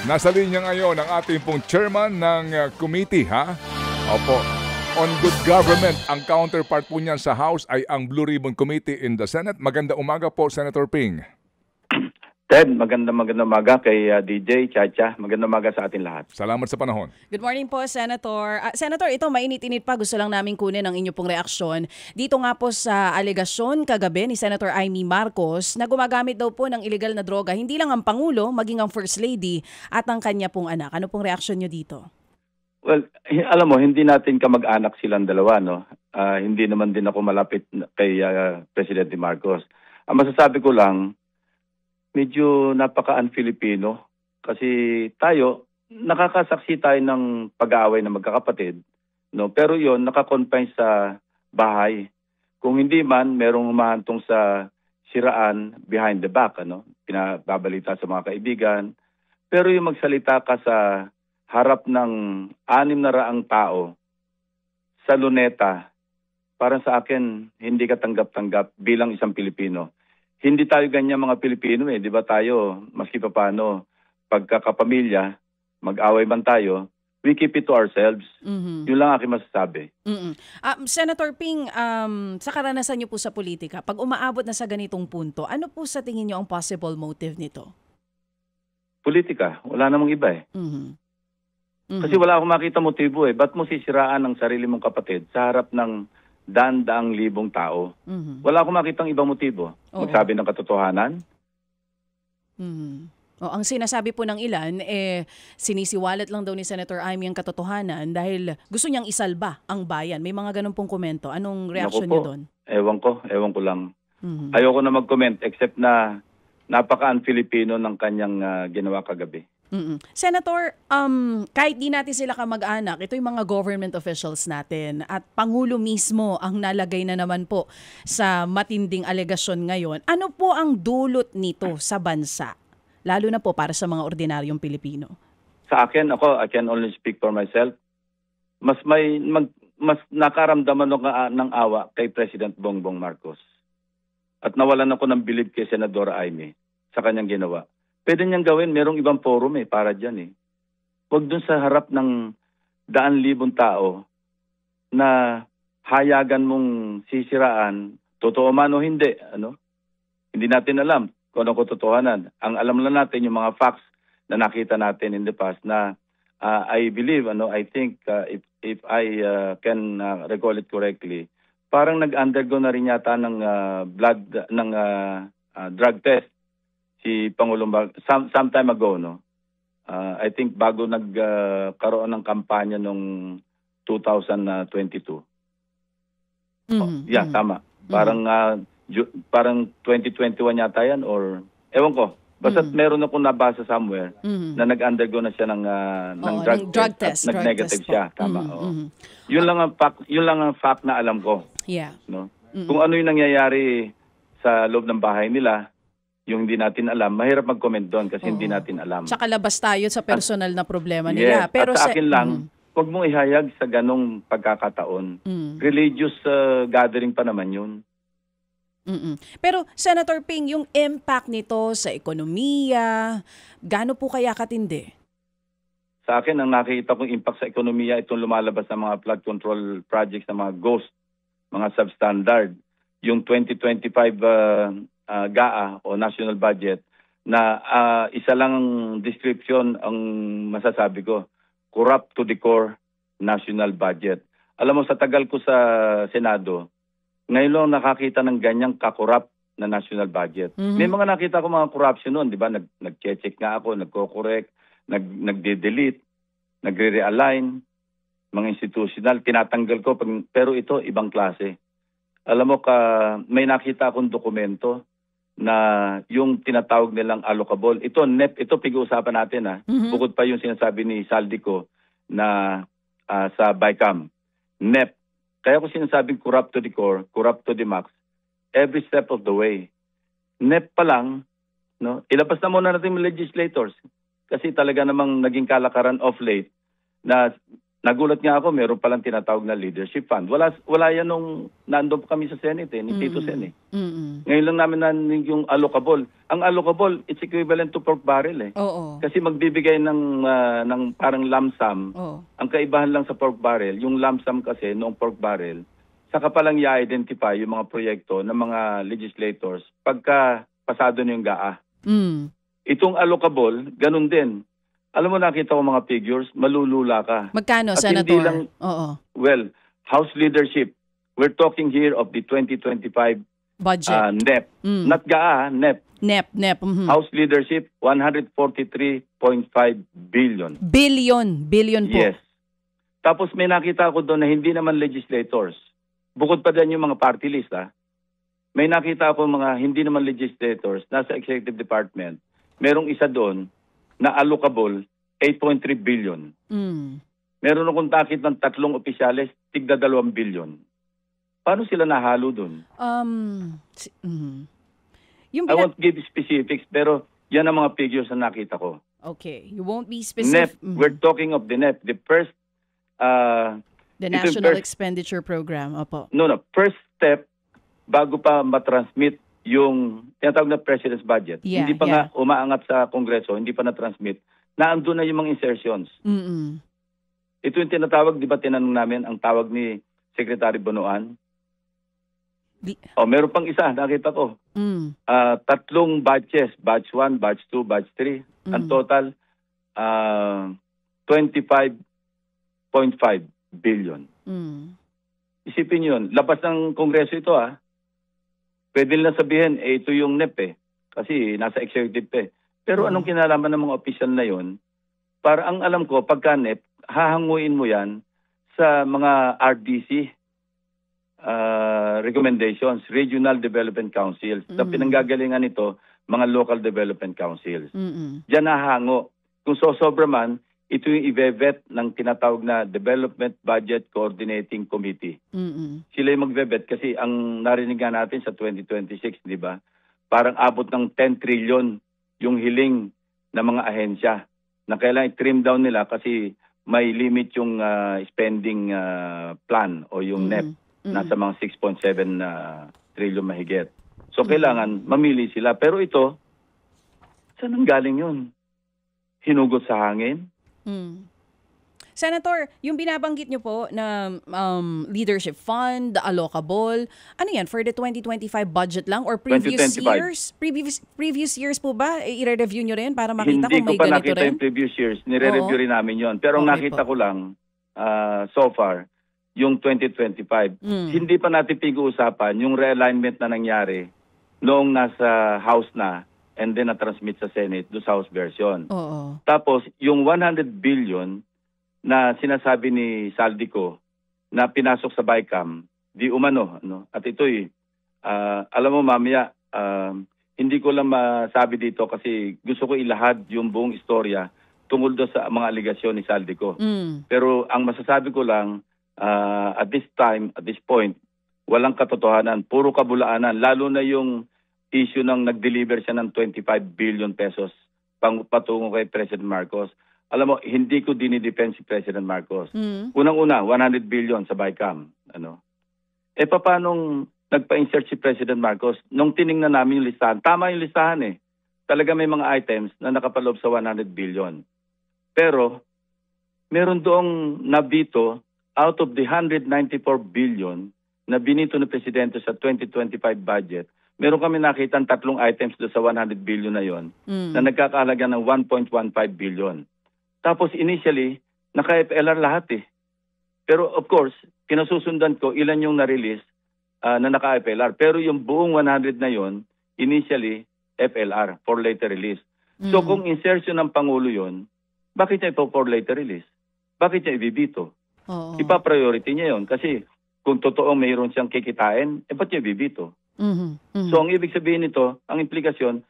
Nasa linya ngayon ang ating pong chairman ng committee, ha? Opo. On Good Government, ang counterpart po niyan sa House ay ang Blue Ribbon Committee in the Senate. Maganda umaga po, Senator Ping. Ted, maganda umaga kay DJ, Chacha. Maganda umaga sa atin lahat. Salamat sa panahon. Good morning po, Senator. Senator, ito mainit-init pa. Gusto lang namin kunin ang inyo pong reaksyon. Dito nga po sa alegasyon kagabi ni Senator Amy Marcos na gumagamit daw po ng illegal na droga, hindi lang ang Pangulo, maging ang First Lady at ang kanya pong anak. Ano pong reaksyon nyo dito? Well, alam mo, hindi natin kamag-anak silang dalawa, no? Hindi naman din ako malapit kay Presidente Marcos. Ang masasabi ko lang, medyo napaka-un-Filipino kasi tayo, nakakasaksi tayo ng pag-aaway ng magkakapatid, no? Pero yon nakakonfine sa bahay. Kung hindi man, merong humahantong sa siraan behind the back, ano? Pinababalita sa mga kaibigan. Pero yung magsalita ka sa harap ng 600 tao sa luneta, parang sa akin, hindi ka tanggap-tanggap bilang isang Pilipino. Hindi tayo ganyan mga Pilipino eh. Di ba tayo, maski pa paano, pagkakapamilya, mag-away man tayo, we keep it to ourselves. Yun lang aking masasabi. Senator Ping, sa karanasan niyo po sa politika, pag umaabot na sa ganitong punto, ano po sa tingin niyo ang possible motive nito? Politika, wala namang iba eh. Kasi wala akong makita motibo eh. Ba't mo sisiraan ang sarili mong kapatid sa harap ng daan-daang libong tao? Wala akong makitang ibang motibo. Magsabi ng katotohanan. Ang sinasabi po ng ilan, sinisiwalat lang daw ni Senator Amy ang katotohanan dahil gusto niyang isalba ang bayan. May mga ganun pong komento. Anong reaksyon niyo doon? Ewan ko lang. Ayoko na mag-comment except na napaka-un-Filipino ng kanyang ginawa kagabi. Senator, kahit di natin sila kamag-anak, ito yung mga government officials natin at Pangulo mismo ang nalagay na naman po sa matinding alegasyon ngayon. Ano po ang dulot nito sa bansa? Lalo na po para sa mga ordinaryong Pilipino. Sa akin, I can only speak for myself. Mas nakaramdaman ng awa kay President Bongbong Marcos. At nawalan ako ng bilib kay Senadora Amy sa kanyang ginawa. Pwede niyang gawin, merong ibang forum para dyan eh. Huwag dun sa harap ng 100,000 tao na hayagan mong sisiraan, totoo man o hindi, ano? Hindi natin alam kung anong katotohanan. Ang alam lang natin yung mga facts na nakita natin in the past na I believe, I think if I can recall it correctly, parang nag-undergo na rin yata ng drug test si Pangulong some time ago, no? I think bago nagkaroon ng kampanya nung 2022. Tama. Parang 2021 yata yan or ewan ko. Basta meron akong nabasa somewhere na nag-undergo na siya ng drug test. Nag-negative siya. Tama. Yun lang ang fact na alam ko. Yeah. No? Kung ano yung nangyayari sa loob ng bahay nila, yung hindi natin alam, mahirap mag-comment doon kasi hindi natin alam. Tsaka labas tayo sa personal na problema nila. Yes, pero at sa akin lang, huwag mong ihayag sa ganong pagkakataon. Religious gathering pa naman yun. Pero Senator Ping, yung impact nito sa ekonomiya, gaano po kaya katindi? Sa akin, ang nakikita kong impact sa ekonomiya, itong lumalabas ng mga flood control projects ng mga ghost, mga substandard. Yung 2025 GAA o national budget na isa lang description ang masasabi ko, corrupt to the core national budget. Alam mo, sa tagal ko sa Senado, ngayon lang nakakita ng ganyang kakorrupt na national budget. May mga nakita ko mga corruption noon, di ba? Nag-check nga ako, nagko-correct, nagde-delete, nagre-realign, mga institutional, tinatanggal ko, pero ito ibang klase. Alam mo, may nakita akong dokumento na yung tinatawag nilang allocable. Ito, NEP, ito pag-uusapan natin. Bukod pa yung sinasabi ni Saldico na sa BICAM. NEP. Kaya ko sinasabing corrupt to the core, corrupt to the max, every step of the way. NEP pa lang, no? Ilabas na muna natin yung legislators. Kasi talaga namang naging kalakaran of late na nagulat nga ako, meron palang tinatawag na leadership fund. Wala yan nung nandun pa kami sa Senate, ni Tito Sen. Ngayon lang namin narinig yung allocable. Ang allocable, it's equivalent to pork barrel. Oo. Kasi magbibigay ng parang lump sum. Oo. Ang kaibahan lang sa pork barrel, yung lump sum kasi noong pork barrel, saka palang i-identify yung mga proyekto ng mga legislators pagka pasado na yung GAA. Itong allocable, ganun din. Alam mo, nakita ko mga figures, malulula ka. Magkano, At Senator? hindi lang, Oo. well, House leadership, we're talking here of the 2025 Budget. NEP. Not GAA, NEP. NEP. House leadership, 143.5 billion. Billion po. Yes. Tapos may nakita ko doon na hindi naman legislators. Bukod pa din yung mga party list, may nakita ako mga hindi naman legislators nasa executive department. Merong isa doon na allocable 8.3 billion. Meron akong takit ng 3 opisyales, tigda 2 billion. Paano sila nahalo doon? Yung I won't give specifics, pero yan ang mga figures na nakita ko. Okay. You won't be NEP, specific. we're talking of the NEP. The first... The National Expenditure Program. Opo. First step, bago pa matransmit yung tinatawag na President's Budget. Yeah, hindi pa nga umaangat sa Kongreso, hindi pa na-transmit, naandun na yung mga insertions. Ito yung tinatawag, di ba tinanong namin ang tawag ni Secretary Bonoan? Meron pang isa, nakita ko. 3 batches, batch 1, batch 2, batch 3. Ang total, 25.5 billion. Isipin yun, labas ng Kongreso ito Pwede nila sabihin, ito yung NEP kasi nasa executive Pero anong kinalaman ng mga opisyal na yon? Para ang alam ko, pagka NEP, hahanguin mo yan sa mga RDC recommendations, Regional Development Councils. Na pinanggagalingan nito, mga Local Development Councils. Diyan nahango. Kung sosobra man, ito yung i-vet ng tinatawag na Development Budget Coordinating Committee. Sila yung mag-vet kasi ang narinig nga natin sa 2026, di ba? Parang abot ng 10 trillion yung hiling ng mga ahensya na kailangan i-trim down nila kasi may limit yung spending plan o yung NEP. Nasa mga 6.7 trillion mahigit. So kailangan mamili sila. Pero ito, saan ang galing yun? Hinugot sa hangin? Senator, yung binabanggit nyo po na leadership fund, the allocable, ano yan, for the 2025 budget lang or previous 2025. years? Previous years po ba? I-review nyo rin para makita Hindi kung may ko pa ganito nakita rin? yung previous years. Nire-review rin namin yon. Pero ang Okay nakita po. ko lang so far, yung 2025. Hindi pa natin pag-uusapan yung realignment na nangyari noong nasa House na and then na-transmit sa Senate do sa House version. Oo. Tapos, yung 100 billion na sinasabi ni Saldico na pinasok sa BICAM, di umano. At ito'y, alam mo mamaya, hindi ko lang masabi dito kasi gusto ko ilahad yung buong istorya tungkol doon sa mga aligasyon ni Saldico. Pero ang masasabi ko lang, at this time, at this point, walang katotohanan, puro kabulaanan, lalo na yung issue ng nag-deliver siya ng 25 billion pesos patungo kay President Marcos. Alam mo, hindi ko dinidefend si President Marcos. Unang-una, 100 billion sa BICAM. Paano nagpa-insert si President Marcos? Nung tiningnan namin yung listahan, tama yung listahan Talaga may mga items na nakapaloob sa 100 billion. Pero, meron doong nabito out of the 194 billion na binito ng Presidente sa 2025 budget, meron kami nakita 3 items do sa 100 billion na yon na nagkakahalaga ng 1.15 billion. Tapos initially, naka-FLR lahat Pero of course, kinasusundan ko ilan yung na-release na naka-FLR. Pero yung buong 100 na yon initially, FLR, for later release. So kung insertion ng Pangulo yon, bakit niya ito for later release? Bakit niya ibibito? Ipa-priority niya yon kasi kung totoo mayroon siyang kikitain, ba't niya ibibito? So ang ibig sabihin nito, ang implikasyon,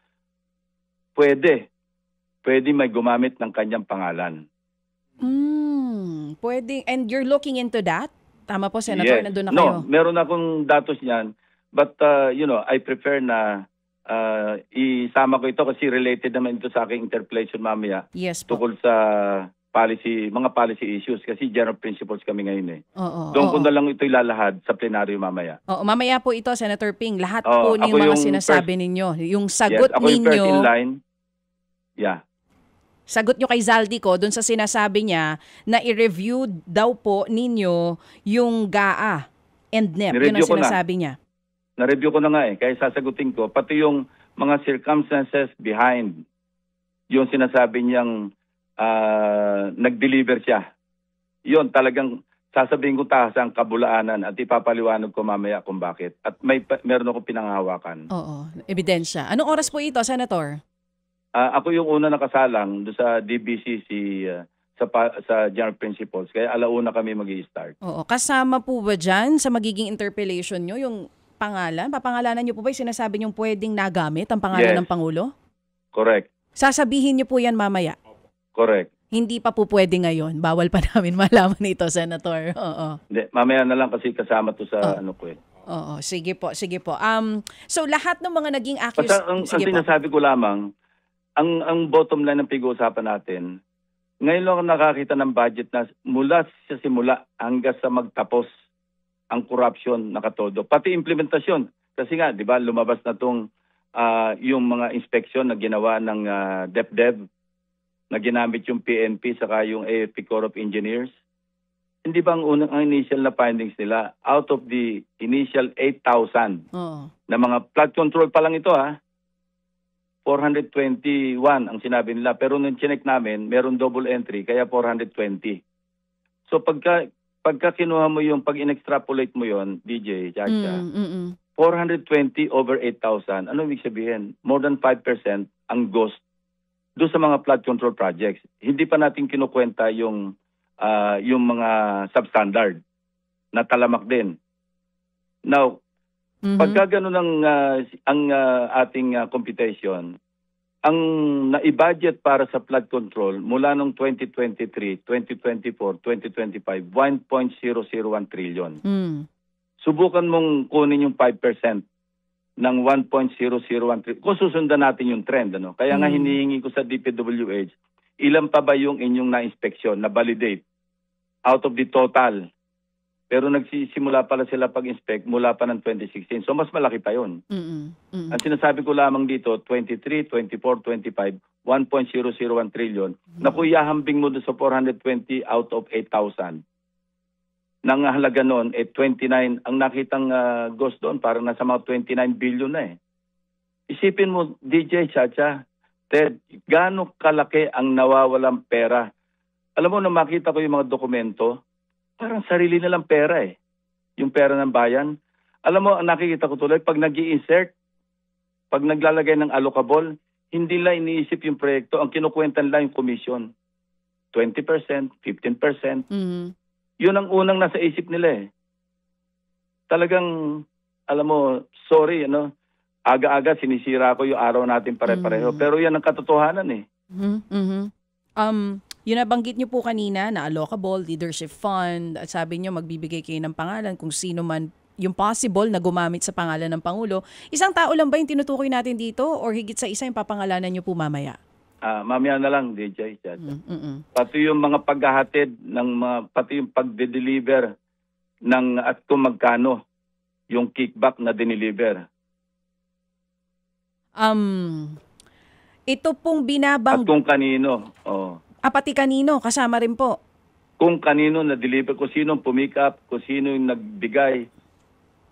pwede may gumamit ng kanyang pangalan. Pwede. And you're looking into that? Tama po, Senator, Yes. nandun na kayo. No, meron akong datos niyan. But, I prefer na isama ko ito kasi related naman ito sa aking interpellation mamaya. Yes po. Tukol sa mga policy issues kasi general principles kami ngayon eh. Oo. Doon ko Oo. na lang ito ilalahad sa plenaryo mamaya. Oo, mamaya po ito, Senator Ping. Lahat Oo, po ng ako mga yung sinasabi ninyo. Yung Yes, sagot ako yung first in ninyo, line. Yeah. sagot nyo kay Zaldico dun sa sinasabi niya na i-review daw po ninyo yung GAA and NEP. Yun ang Nireview ko na. sinasabi niya. Na-review ko na nga eh, kaya sasagutin ko. Pati yung mga circumstances behind yung sinasabi niyang nag-deliver siya. Yun, talagang sasabihin ko taas ang kabulaanan at ipapaliwanag ko mamaya kung bakit. At meron akong pinanghawakan. Oo, ebidensya. Anong oras po ito, Senator? Ako yung una nakasalang doon sa DBCC sa General Principles. Kaya alauna kami mag-i-start. Oo, kasama po ba dyan sa magiging interpellation nyo yung pangalan? Papangalanan nyo po ba yung sinasabi nyo pwedeng nagamit ang pangalan Yes. ng Pangulo? Correct. Sasabihin nyo po yan mamaya. Correct. Hindi pa po pwede ngayon. Bawal pa namin malaman ito, Senator. Oo. Hindi, mamaya na lang kasi kasama to sa ano ko eh. Oo, sige po, sige po. So lahat ng mga naging Basta ang sige po. sinasabi ko lamang, ang bottom line ng pag-uusapan natin, ngayon lang ako nakakita ng budget na mula sa simula hanggang sa magtapos ang corruption nakatodo. Pati implementasyon. Kasi nga, di ba, lumabas na itong yung mga inspection na ginawa ng DepDev, na ginamit yung PNP saka yung AFP Corps of Engineers. Hindi ba ang initial na findings nila, out of the initial 8,000 Oo. na mga flood control pa lang ito 421 ang sinabi nila. Pero nung chinek namin, meron double entry, kaya 420. So pagka kinuha mo yung, pag in-extrapolate mo yon DJ, Chacha, 420 over 8,000, ano ibig sabihin? More than 5% ang ghost doon sa mga flood control projects. Hindi pa natin kinukwenta yung mga substandard na talamak din. Now, pagka ganun ang ating computation, ang na-budget para sa flood control mula noong 2023, 2024, 2025, 1.001 trillion. Subukan mong kunin yung 5% ng 1.001 trillion. Kung susundan natin yung trend, ano? Kaya nga hinihingi ko sa DPWH, ilan pa ba yung inyong na-inspeksyon, na-validate out of the total? Pero nagsisimula pala sila pag-inspect mula pa ng 2016. So mas malaki pa yun. Ang sinasabi ko lamang dito, 23, 24, 25, 1.001 trillion. Naku, ihahambing mo doon sa 420 out of 8,000. Nang halaga noon, 29, ang nakitang ghost doon, parang nasa mga 29 billion na eh. Isipin mo, DJ, Chacha, Ted, gaano kalaki ang nawawalang pera? Alam mo, nang makita ko yung mga dokumento, parang sarili nilang pera eh. Yung pera ng bayan. Alam mo, ang nakikita ko tuloy, pag nag-i-insert, pag naglalagay ng allocable, hindi lang iniisip yung proyekto, ang kinukwentan lang yung commission. 20%, 15%. Yun ang unang nasa isip nila eh. Talagang, alam mo, sorry, aga-aga sinisira ko yung araw natin pare-pareho. Pero yan ang katotohanan eh. Yun nabanggit niyo po kanina na allocable, leadership fund, at sabi niyo magbibigay kayo ng pangalan kung sino man yung possible na gumamit sa pangalan ng Pangulo. Isang tao lang ba yung tinutukoy natin dito or higit sa isa yung papangalanan niyo po mamaya? Mamaya na lang, DJ. Pati yung mga paghahatid, pati yung pag-deliver at kung magkano yung kickback na dineliver. Ito pong binabang... At kung kanino. Oh. Pati kanino, kasama rin po. Kung kanino na-deliver, kung sino pumick up, kung sino yung nagbigay.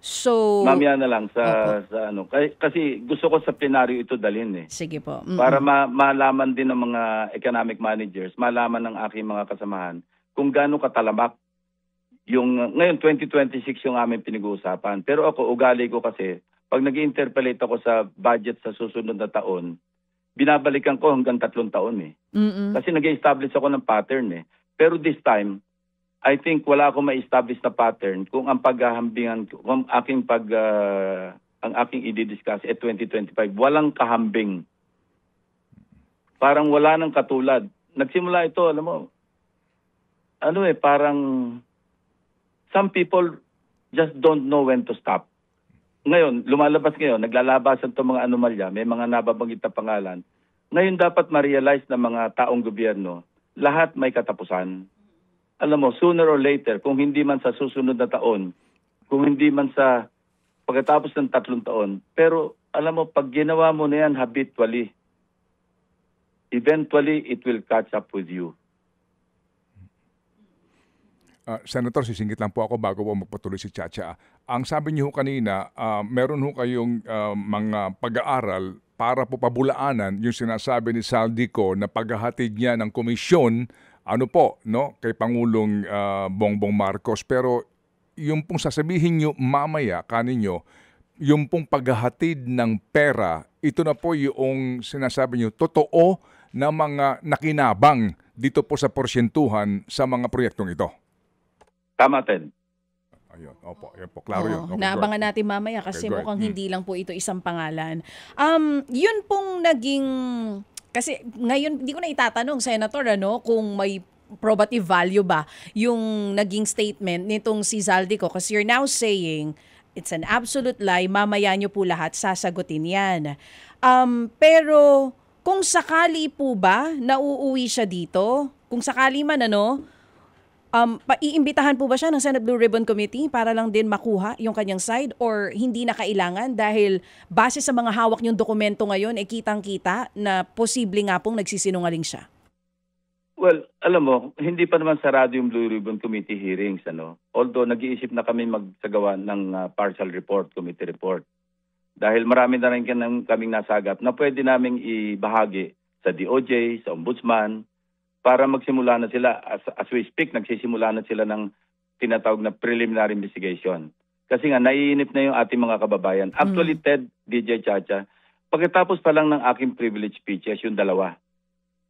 So... Mamaya na lang sa ano. Kasi gusto ko sa plenaryo ito dalhin eh. Sige po. Para malaman din ng mga economic managers, malaman ng aking mga kasamahan kung gaano katalamak yung ngayon 2026 yung aming pinag-uusapan. Pero ako, ugali ko kasi pag nag-interpolate ako sa budget sa susunod na taon, binabalikan ko hanggang 3 taon eh. Kasi nag-establish ako ng pattern eh. Pero this time, I think wala akong ma-establish na pattern kung ang paghahambingan, kung ang aking i-discuss 2025, walang kahambing. Parang wala nang katulad. Nagsimula ito, alam mo, parang some people just don't know when to stop. Ngayon, lumalabas ngayon, naglalabasan itong mga anomalya, may mga nababanggit na pangalan. Ngayon dapat ma-realize ng mga taong gobyerno lahat may katapusan. Alam mo, sooner or later, kung hindi man sa susunod na taon, kung hindi man sa pagkatapos ng 3 taon, pero alam mo, pag ginawa mo na yan habitually, eventually it will catch up with you. Senator, sisingit lang po ako bago po magpatuloy si Chacha. Ang sabi niyo kanina, meron ho kayong mga pag-aaral para po pabulaanan yung sinasabi ni Saldico na paghahatid niya ng komisyon kay Pangulong Bongbong Marcos. Pero yung pong sasabihin niyo mamaya kaninyo, yung pong paghahatid ng pera, ito na po yung sinasabi niyo, totoo na mga nakinabang dito po sa porsyentuhan sa mga proyektong ito. Tama, Ted. Ayun, opo, yan po, klaro yun. Okay, naabangan natin mamaya kasi Okay, mukhang hindi lang po ito isang pangalan. Yun pong naging, kasi ngayon, hindi ko na itatanong, Senator, kung may probative value ba yung naging statement nitong si Zaldico, kasi you're now saying, it's an absolute lie, mamaya nyo po lahat sasagutin yan. Pero, kung sakali po ba nauuwi siya dito, kung sakali man iimbitahan po ba siya ng Senate Blue Ribbon Committee para lang din makuha yung kanyang side or hindi na kailangan dahil base sa mga hawak niyong dokumento ngayon, kitang-kita na posible nga pong nagsisinungaling siya? Well, alam mo, hindi pa naman sarado yung Blue Ribbon Committee hearings. Although nag-iisip na kami magsagawa ng partial report, committee report. Dahil marami na rin kaming nasagap na pwede naming ibahagi sa DOJ, sa Ombudsman, para magsimula na sila, as we speak, nagsisimula na sila ng tinatawag na preliminary investigation. Kasi nga, naiinip na yung ating mga kababayan. Actually, Ted, DJ Chacha, pagkatapos pa lang ng aking privilege speeches, yung dalawa.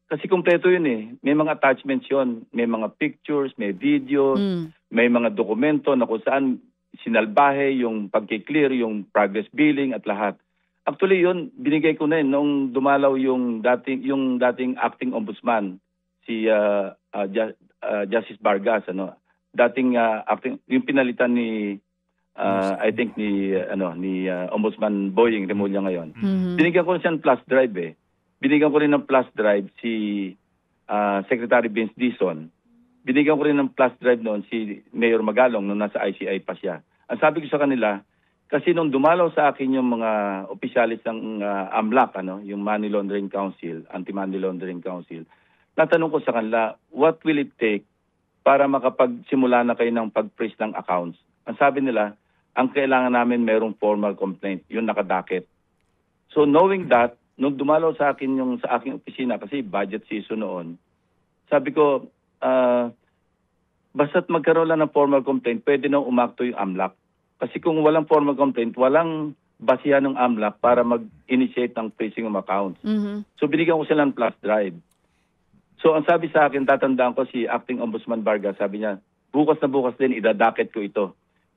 Kasi kumpleto yun eh. May mga attachments yun. May mga pictures, may videos, may mga dokumento na kung saan sinalbahe yung pagkiklear, yung progress billing at lahat. Actually yun, binigay ko na yun nung dumalaw yung dating acting ombudsman, si Justice Vargas, dating acting, yung pinalitan ni I think ni Ombudsman Boying Remulla ngayon. Binigyan ko siya ng plus drive eh. Binigyan ko rin ng plus drive si Secretary Vince Dizon. Binigyan ko rin ng plus drive noon si Mayor Magalong nung nasa ICI pa siya. Ang sabi ko sa kanila, kasi nung dumalaw sa akin yung mga opisyalis ng AMLAC, yung Money Laundering Council, Anti-Money Laundering Council, natanong ko sa kanila, what will it take para makapagsimula na kayo ng pag-freeze ng accounts? Ang sabi nila, ang kailangan namin merong formal complaint, yung nakadakit. So knowing that, nung dumalaw sa akin yung sa aking opisina, kasi budget season noon, sabi ko, basta't magkaroon lang ng formal complaint, pwede na umakto yung AMLAC. Kasi kung walang formal complaint, walang basihan ng AMLAC para mag-initiate ng freezing of accounts. So binigyan ko sila ng plus drive. So ang sabi sa akin, tatandaan ko si Acting Ombudsman Vargas, sabi niya, bukas na bukas din, idadakit ko ito.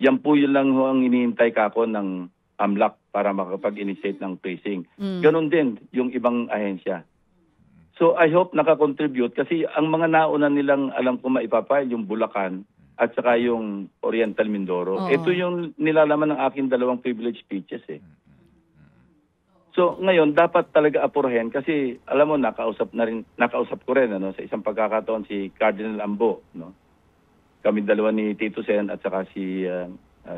Yan po yun lang ang hinihintay ka ako ng AMLAC para makapag-initiate ng freezing. Ganon din yung ibang ahensya. So I hope nakakontribute kasi ang mga nauna nilang alam ko maipapile, yung Bulacan at saka yung Oriental Mindoro. Ito yung nilalaman ng aking dalawang privilege speeches eh. So ngayon dapat talaga apurahin kasi alam mo nakausap ko rin sa isang pagkakataon si Cardinal Ambo, Kami dalawa ni Tito Sen at saka si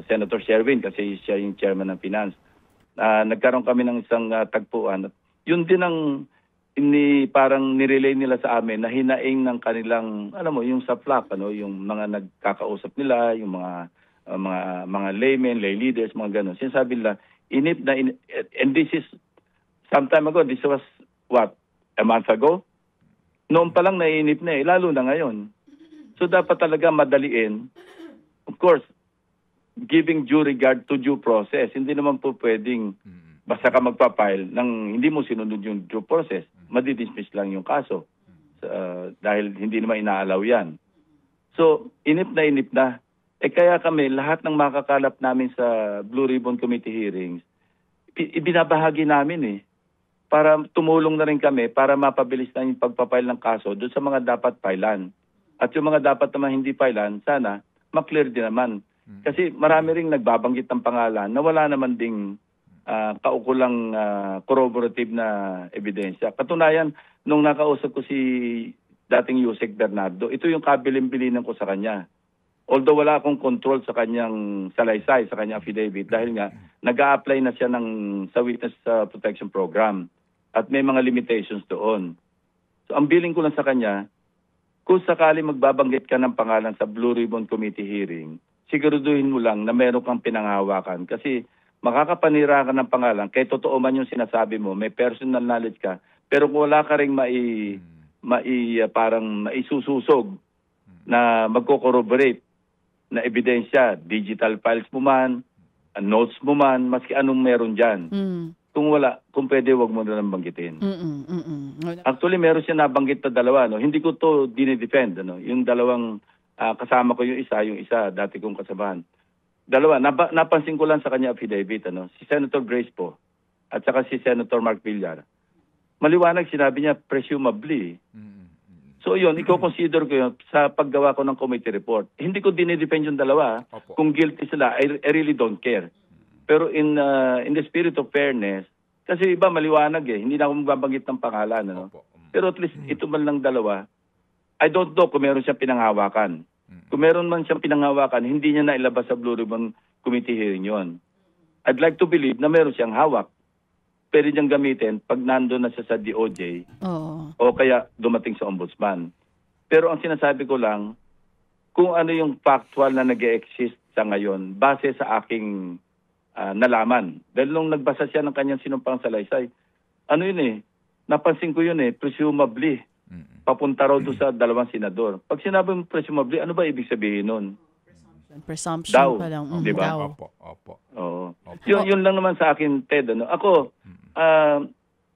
Senator Sherwin kasi siya yung chairman ng finance. Nagkaroon kami ng isang tagpuan. Yun din ang parang nirelay nila sa amin na hinaing ng kanilang yung sa FLAC, yung mga nagkakausap nila, yung mga laymen, lay leaders, mga ganun. Sinasabi nila inip na and this is some time ago, this was, a month ago? Noon pa lang naiinip na lalo na ngayon. So dapat talaga madaliin. Of course, giving due regard to due process. Hindi naman po pwedeng basta ka magpapile nang hindi mo sinunod yung due process. Madidismiss lang yung kaso. Dahil hindi naman inaalaw yan. So, inip na. Kaya kami, lahat ng makakalap namin sa Blue Ribbon Committee hearings, ibinabahagi namin para tumulong na rin kami para mapabilis na yung pagpapile ng kaso doon sa mga dapat filean. At yung mga dapat naman hindi filean, sana maklear din naman. Kasi marami ring nagbabanggit ng pangalan na wala naman ding kaukulang corroborative na ebidensya. Katunayan, nung nakausap ko si dating Yusek Bernardo. Ito yung kabilin-bilinan ko sa kanya. Although wala akong control sa kanyang salaysay, sa kanyang affidavit, dahil nga nag-a-apply na siya sa Witness Protection Program at may mga limitations doon. So ang billing ko lang sa kanya, kung sakali magbabanggit ka ng pangalan sa Blue Ribbon Committee hearing, siguraduhin mo lang na meron kang pinanghawakan. Kasi makakapanira ka ng pangalan, kahit totoo man yung sinasabi mo, may personal knowledge ka, pero kung wala ka rin parang maisususog na magko-corroborate na ebidensya, digital files mo man, notes mo man, maski anong meron dyan. Kung wala, kung pwede, wag mo na lang banggitin. Actually, meron siya nabanggit na dalawa. No? Hindi ko to dinidefend. Ano? Yung dalawang kasama ko yung isa, dati kong kasamahan. Dalawa, napansin ko lang sa kanya affidavit. Ano? Si Senator Grace po at saka si Senator Mark Villar. Maliwanag, sinabi niya, presumably. So yun, i-consider ko yun sa paggawa ko ng committee report. Hindi ko dinidepend yung dalawa. Opo. Kung guilty sila, I really don't care. Pero in the spirit of fairness, kasi iba maliwanag hindi na ako magbabanggit ng pangalan. Ano? Pero at least ito man lang dalawa, I don't know kung meron siyang pinanghawakan. Kung meron man siyang pinanghawakan, hindi niya nailabas sa Blue Ribbon Committee hearing yun. I'd like to believe na meron siyang hawak. Pwede niyang gamitin pag nando na siya sa DOJ o kaya dumating sa ombudsman. Pero ang sinasabi ko lang, kung ano yung factual na nag-exist sa ngayon, base sa aking nalaman. Dahil nung nagbasa siya ng kanyang sinumpang salaysay, napansin ko yun presumably, papunta raw doon sa dalawang senador. Pag sinabi mo presumably, ano ba ibig sabihin nun? Presumption Daw, pa lang. di ba? Daw. Opo. Oo. Yun lang naman sa akin, Ted. Ano? Ako,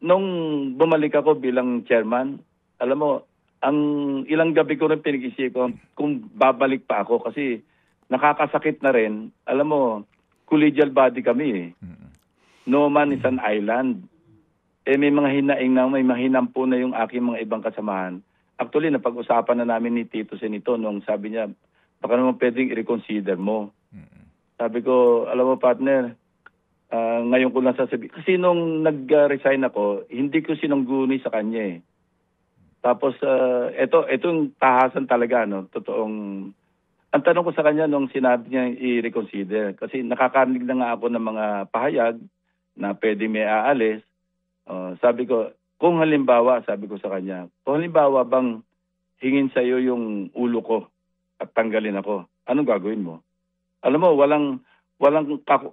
nung bumalik ako bilang chairman, alam mo, ang ilang gabi ko rin pinag-isipan kung babalik pa ako kasi nakakasakit na rin. Alam mo, collegial body kami No man is an island. May mga hinaing na, may mahinampo na yung aking mga ibang kasamahan. Actually, napag-usapan na namin ni Tito Senito nung sabi niya, baka naman pwedeng i-reconsider mo. Sabi ko, alam mo partner, ngayon ko lang sasabihin. Kasi nung nag-resign ako, hindi ko sinungguni sa kanya Tapos, itong tahasan talaga, no? Totoong, ang tanong ko sa kanya nung sinabi niya i-reconsider, kasi nakakarinig na nga ako ng mga pahayag na pwede may aalis. Sabi ko, kung halimbawa, sabi ko sa kanya, kung halimbawa bang hingin sa iyo yung ulo ko at tanggalin ako, anong gagawin mo? Alam mo,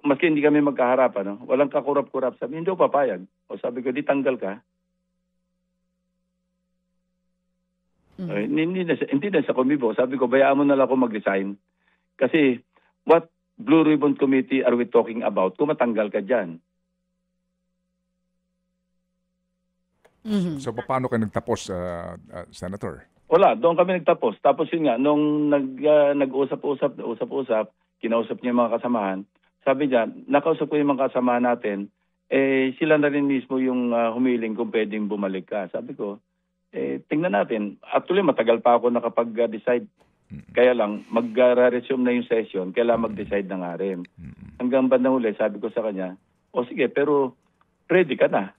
maski hindi kami magkaharap, walang kakurap-kurap. Sabi, hindi ko papayag. O sabi ko, di tanggal ka. Hindi na sa kumibo. Sabi ko, bayaan mo na lang ako mag-resign. Kasi, what Blue Ribbon Committee are we talking about kung matanggal ka dyan? So, paano kayo nagtapos, Senator? Wala, doon kami nagtapos. Tapos yun nga, nung nag-usap-usap, kinausap niya yung mga kasamahan, sabi niya, nakausap ko yung mga kasamahan natin, sila na rin mismo yung humiling kung pwedeng bumalik ka. Sabi ko, tingnan natin. Actually, matagal pa ako nakapag-decide. Kaya lang, mag-resume na yung session, kailangan mag-decide na nga rin. Hanggang bandang huli, sabi ko sa kanya, sige, pero ready ka na.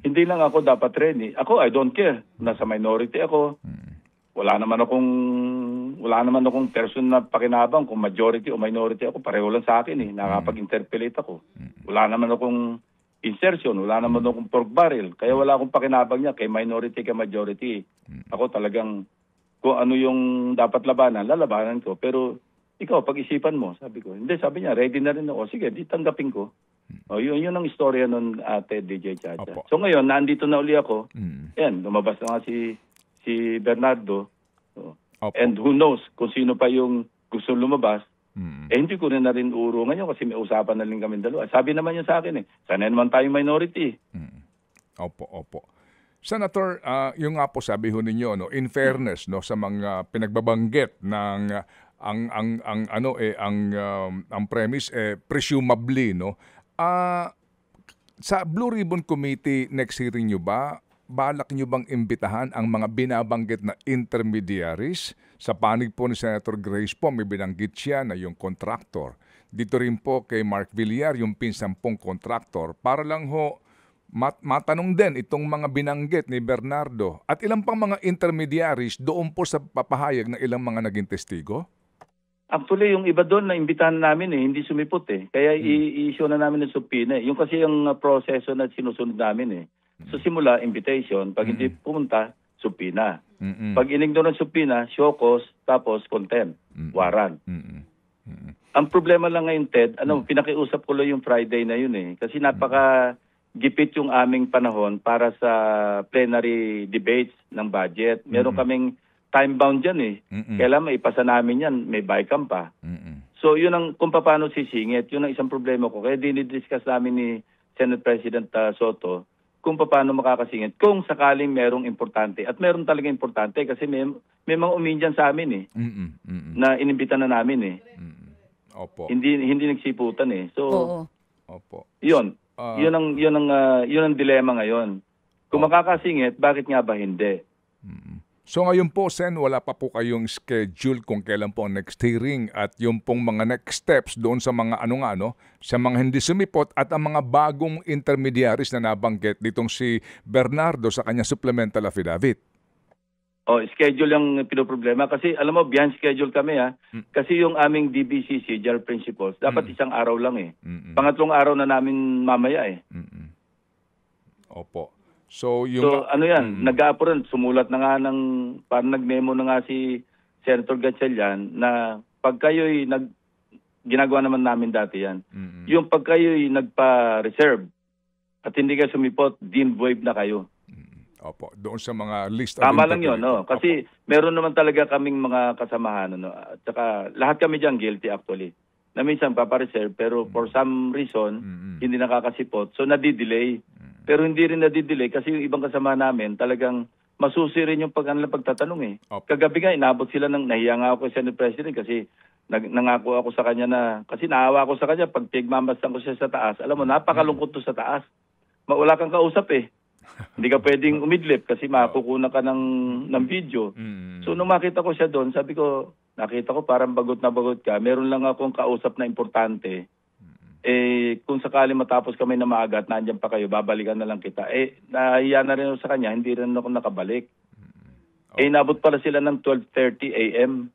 Hindi lang ako dapat ready. Ako, I don't care. Nasa minority ako. Wala naman akong person na pakinabang kung majority o minority ako. Pareho lang sa akin Nakapag-interpellate ako. Wala naman akong insertion. Wala naman akong pork barrel. Kaya wala akong pakinabang niya kay minority, kay majority. Ako talagang kung ano yung dapat labanan, lalabanan ko. Pero ikaw, pag-isipan mo, sabi ko. Hindi, sabi niya, ready na rin ako. Sige, di tanggapin ko. Yun ang istorya nun, Ate DJ Chacha. So ngayon, nandito na uli ako. Yan, lumabas na nga si Bernardo. And who knows kung sino pa yung gusto lumabas. Hindi ko na rin uro ngayon kasi may usapan na rin kami dalawa. Sabi naman niya sa akin sana naman tayong minority. Opo. Senator, yung nga po sabi ho ninyo, in fairness sa mga pinagbabanggit ng ang premise presumably sa Blue Ribbon Committee next hearing nyo ba, balak nyo bang imbitahan ang mga binabanggit na intermediaries? Sa panig po ni Senator Grace po, may binanggit siya na yung contractor. Dito rin po kay Mark Villar, yung pinsan pong contractor, para lang ho matanong din itong mga binanggit ni Bernardo at ilang pang mga intermediaries doon po sa papahayag ng ilang mga naging testigo? Actually, yung iba doon na imbitahan namin hindi sumipot Kaya i-issue na namin ng subpoena. Yung kasi yung proseso na sinusunod namin So simula, invitation. Pag hindi pumunta, subpoena. Pag inigno ng subpoena, show cause, tapos contempt, warrant. Ang problema lang ngayon, Ted, pinakiusap ko lang yung Friday na yun Kasi napaka-gipit yung aming panahon para sa plenary debates ng budget. Meron kaming time-bound dyan Kailan maipasa namin yan, may bycam pa. So yun ang kung paano sisingit, yun ang isang problema ko. Kaya dinidiscuss namin ni Senate President Soto kung paano makakasingit kung sakaling merong importante. At meron talaga importante kasi may mga umindiyan sa amin na inimbita na namin Opo. Hindi nagsiputan So Oo. yun. Yun ang dilema ngayon. Kung makakasingit, bakit nga ba hindi? So ngayon po, Sen, wala pa po kayong schedule kung kailan po ang next hearing at yung pong mga next steps doon sa mga sa mga hindi sumipot at ang mga bagong intermediaries na nabanggit ditong si Bernardo sa kanya supplemental affidavit. Schedule yung pinoproblema kasi alam mo, behind schedule kami Kasi yung aming DBCC, General Principles, dapat isang araw lang Pangatlong araw na namin mamaya Opo. So nag-aapuran, sumulat na nga parang nag-memo na nga si Senator Gatchalian na pag kayo'y ginagawa naman namin dati yan, yung pag kayo'y nagpa-reserve at hindi kayo sumipot, deemed waived na kayo. Opo, doon sa mga list. Tama lang yun, Kasi meron naman talaga kaming mga kasamahan, At saka lahat kami dyan guilty actually. Na minsan papareserve pero for some reason, hindi nakakasipot. So nadidelay. Pero hindi rin nadidelay kasi yung ibang kasama namin talagang masusi rin yung pagtatanong Kagabi nga, inabot sila nahiya nga ako sa Senate President kasi nangako ako sa kanya na, kasi naawa ako sa kanya pag pigmamastan ko siya sa taas. Alam mo, napakalungkot to sa taas. Wala kang kausap Hindi ka pwedeng umidlip kasi makukunan ka ng video. So nung makita ko siya doon, sabi ko, nakita ko parang bagot na bagot ka. Meron lang akong kausap na importante. Kung sakali matapos kami na maaga at nandiyan pa kayo, babalikan na lang kita. Nahiya na rin ako sa kanya, hindi rin ako nakabalik. Inabot pala sila ng 12:30 a.m.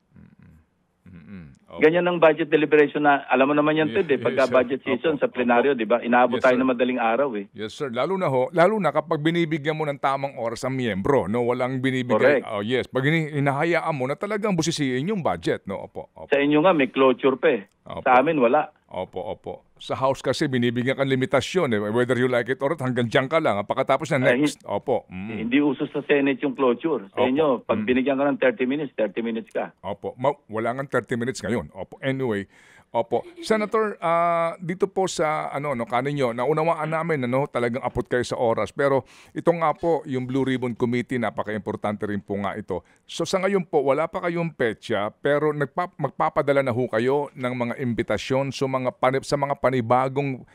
Ganyan ang budget deliberation na, alam mo naman yan, Ted, pagka budget season sa plenaryo, di ba? Inaabot tayo na madaling araw Yes, sir. Lalo na kapag binibigyan mo ng tamang oras ang miyembro, walang binibigay. Correct. Yes, pag hinahayaan mo na talagang busisiin yung budget, Opo. Sa inyo nga, may closure pa Sa amin, wala. Opo. Sa House kasi binibigyan ka limitasyon whether you like it or not, hanggang dyan ka lang. Pagkatapos na next. Opo. Hindi uso sa Senate yung closure. Sa inyo, pag binigyan ka ng 30 minutes ka. Opo. Wala nga 30 minutes ngayon. Opo. Anyway, Senator, dito po sa kaninyo, naunawaan namin talagang apot kayo sa oras. Pero ito nga po, yung Blue Ribbon Committee, napaka-importante rin po nga ito. So sa ngayon po, wala pa kayong petsa, pero magpapadala na ho kayo ng mga imbitasyon sa mga panibagong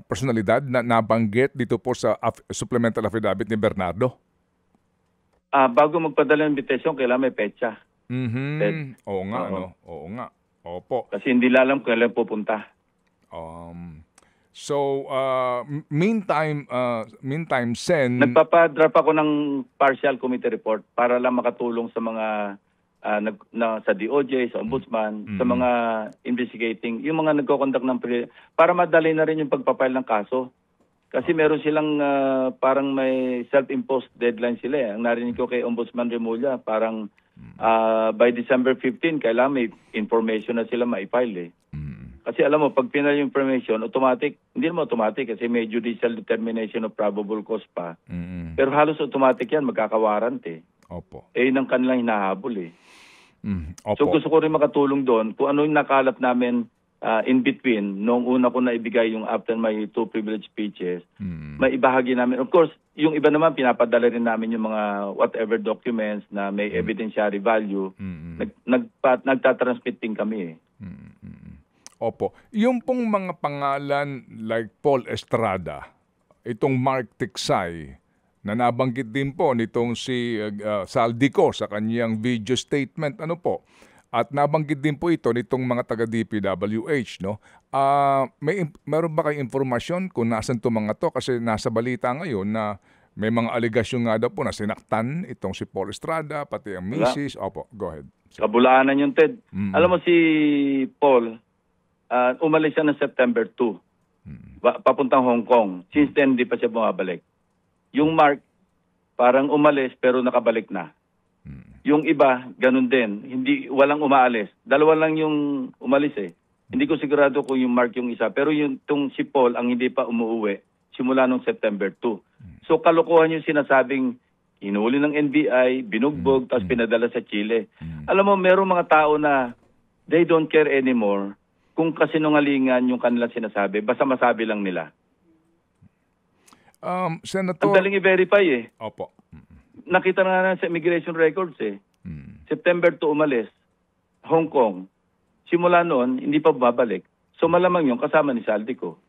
personalidad na nabanggit dito po sa supplemental affidavit ni Bernardo? Bago magpadala ng invitation, kailangan may petsa. Oo nga. Opo. Kasi hindi alam kung kailan pupunta. So, meantime, Sen... Nagpapadrap ako ng partial committee report para lang makatulong sa mga sa DOJ, sa Ombudsman, sa mga investigating, yung mga nagko-conduct ng para madali na rin yung pagpapile ng kaso. Kasi meron silang parang may self-imposed deadline sila. Ang narinig ko kay Ombudsman Remulla, parang by December 15, kailangan may information na sila maipile Kasi alam mo, pag pinal yung information, automatic, hindi naman automatic kasi may judicial determination of probable cause pa. Pero halos automatic yan, magkakawarrant Opo. Yun ang kanilang hinahabol Opo. So gusto ko rin makatulong doon kung ano yung nakalap namin in between, noong una ko na ibigay yung after my 2 privilege speeches, may ibahagi namin. Of course, yung iba naman, pinapadala rin namin yung mga whatever documents na may evidentiary value. Nagtatransmit din kami Opo. Yung pong mga pangalan like Paul Estrada, itong Mark Tiksay, na nabanggit din po nitong si Saldico sa kanyang video statement, At nabanggit din po ito nitong mga taga-DPWH, no? Meron ba kayong informasyon kung nasan to mga to? Kasi nasa balita ngayon na may mga aligasyon nga daw po na sinaktan itong si Paul Estrada, pati ang misis. Opo, go ahead. Kabulaanan yung Ted. Alam mo si Paul, umalis siya ng September 2. Papuntang Hong Kong. Since then, hindi pa siya bumabalik. Yung Mark, parang umalis pero nakabalik na. Yung iba, ganun din. Walang umaalis. Dalawa lang yung umalis eh. Hindi ko sigurado kung yung Mark yung isa. Pero yung si Paul ang hindi pa umuwi simula nung September 2. So kalokohan yung sinasabing hinuli ng NBI, binugbog, tapos pinadala sa Chile. Alam mo, merong mga tao na they don't care anymore kung kasinungalingan yung kanilang sinasabi. Basta masabi lang nila. Senator... Ang daling i-verify eh. Opo. Nakita na sa immigration records eh. September 2 umalis, Hong Kong. Simula noon, hindi pa babalik. So malamang yung kasama ni Saldico.